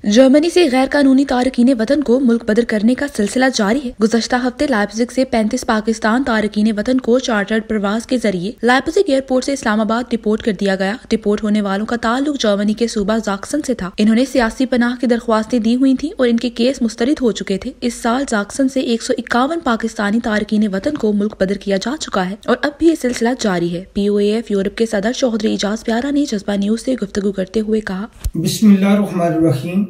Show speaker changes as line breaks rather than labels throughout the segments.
Germany से गैर कानूनी तारकीन वतन को मुल्क बदर करने का सिलसिला जारी है। गुज़श्ता हफ्ते लाइप्ज़िग से 35 पाकिस्तान तारकीन वतन को चार्टर्ड प्रवास के जरिए लाइप्ज़िग एयरपोर्ट से इस्लामाबाद डिपोर्ट कर दिया गया। डिपोर्ट होने वालों का ताल्लुक जर्मनी के सूबा ज़ाक्सन से था। इन्होंने सियासी पनाह की दरख्वास्तें दी हुई थी और इनके केस मुस्तरद हो चुके थे। इस साल ज़ाक्सन से 151 पाकिस्तानी तारकीन वतन को मुल्क बदर किया जा चुका है और अब भी ये सिलसिला जारी है। POAF यूरोप के सदर चौधरी इजाज प्यारा ने जज्बा न्यूज से गुफ्तगू करते हुए कहा,
बिस्मिल्लाहिर्रहमानिर्रहीम।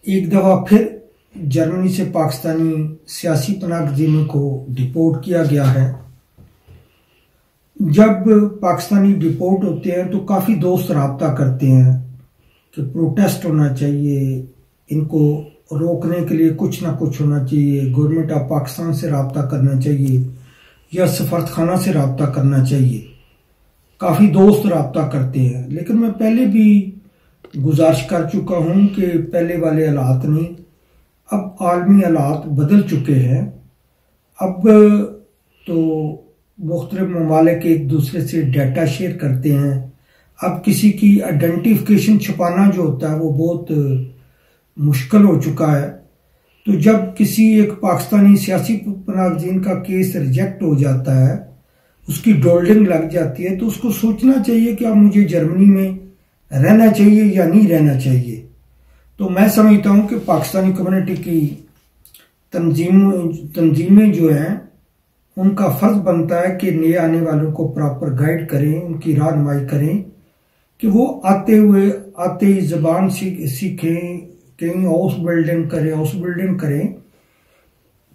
एक दफ़ा फिर जर्मनी से पाकिस्तानी सियासी पनाहगज़ीनों को डिपोर्ट किया गया है। जब पाकिस्तानी डिपोर्ट होते हैं तो काफ़ी दोस्त राब्ता करते हैं कि प्रोटेस्ट होना चाहिए, इनको रोकने के लिए कुछ ना कुछ होना चाहिए, गवर्नमेंट ऑफ पाकिस्तान से राब्ता करना चाहिए या सफारतखाना से राब्ता करना चाहिए। काफ़ी दोस्त राब्ता करते हैं, लेकिन मैं पहले भी गुजारिश कर चुका हूं कि पहले वाले हालात नहीं, अब आलमी हालात बदल चुके हैं। अब तो मुख्तलिफ ममालिक एक दूसरे से डाटा शेयर करते हैं। अब किसी की आइडेंटिफिकेशन छुपाना जो होता है वो बहुत मुश्किल हो चुका है। तो जब किसी एक पाकिस्तानी सियासी पनाहगज़ीन का केस रिजेक्ट हो जाता है, उसकी डोल्डिंग लग जाती है, तो उसको सोचना चाहिए कि अब मुझे जर्मनी में रहना चाहिए या नहीं रहना चाहिए। तो मैं समझता हूं कि पाकिस्तानी कम्युनिटी की तंजीमें जो हैं उनका फर्ज बनता है कि नए आने वालों को प्रॉपर गाइड करें, उनकी रहनुमाई करें कि वो आते ही ज़बान सीखें, कहीं हाउस बिल्डिंग करें।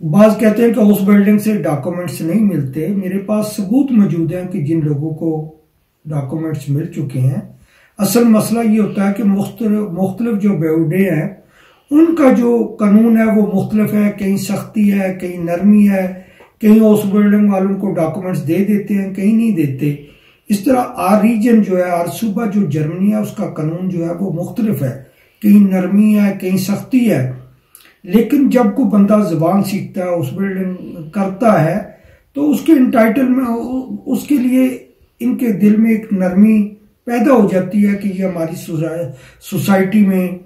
बाज़ कहते हैं कि हाउस बिल्डिंग से डॉक्यूमेंट्स नहीं मिलते। मेरे पास सबूत मौजूद हैं कि जिन लोगों को डॉक्यूमेंट्स मिल चुके हैं। असल मसला ये होता है कि मुख्तलिफ जो बेवडे हैं उनका जो कानून है वो मुख्तलिफ है, कहीं सख्ती है, कहीं नरमी है, कहीं हाउस बिल्डिंग वालों को डॉक्यूमेंट्स दे देते हैं, कहीं नहीं देते। इस तरह आर रीजन जो है, आर सूबा जो जर्मनी है उसका कानून जो है वो मुख्तलिफ है, कहीं नरमी है, कहीं सख्ती है। लेकिन जब कोई बंदा ज़बान सीखता है, हाउस बिल्डिंग करता है, तो उसके इंटाइटलमेंट, उसके लिए इनके दिल में एक नरमी पैदा हो जाती है कि ये हमारी सोसाइटी में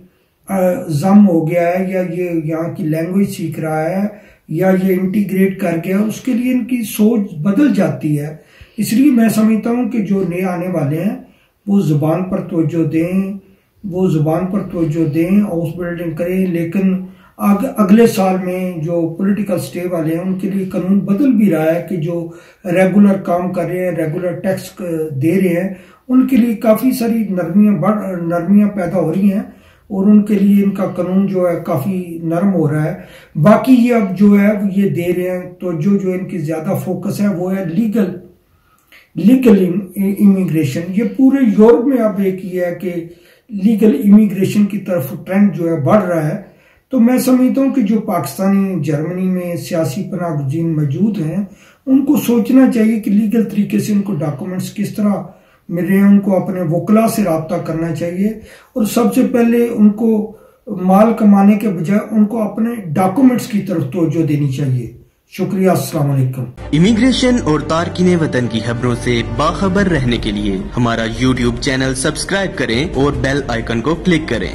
जम हो गया है, या ये यहाँ की लैंग्वेज सीख रहा है, या ये इंटीग्रेट कर गया। उसके लिए इनकी सोच बदल जाती है। इसलिए मैं समझता हूँ कि जो नए आने वाले हैं वो ज़ुबान पर तवज्जो दें, हाउस बिल्डिंग करें। लेकिन अगले साल में जो पॉलिटिकल स्टे वाले हैं उनके लिए कानून बदल भी रहा है कि जो रेगुलर काम कर रहे हैं, रेगुलर टैक्स दे रहे हैं, उनके लिए काफ़ी सारी नरमियां पैदा हो रही हैं और उनके लिए इनका कानून जो है काफ़ी नरम हो रहा है। बाकी ये अब जो है ये दे रहे हैं, तो जो इनकी ज़्यादा फोकस है वो है लीगल इमिग्रेशन। ये पूरे यूरोप में अब एक ये है कि लीगल इमिग्रेशन की तरफ ट्रेंड जो है बढ़ रहा है। तो मैं समझता हूँ कि जो पाकिस्तानी जर्मनी में सियासी पनाहगज़ीन मौजूद हैं उनको सोचना चाहिए कि लीगल तरीके से उनको डॉक्यूमेंट्स किस तरह मिल रहे हैं। उनको अपने वकला से राब्ता करना चाहिए और सबसे पहले उनको माल कमाने के बजाय उनको अपने डॉक्यूमेंट्स की तरफ तवज्जो देनी चाहिए। शुक्रिया, अस्सलाम वालेकुम।
इमिग्रेशन और तारकीन वतन की खबरों से बाखबर रहने के लिए हमारा YouTube चैनल सब्सक्राइब करें और बेल आइकन को क्लिक करें।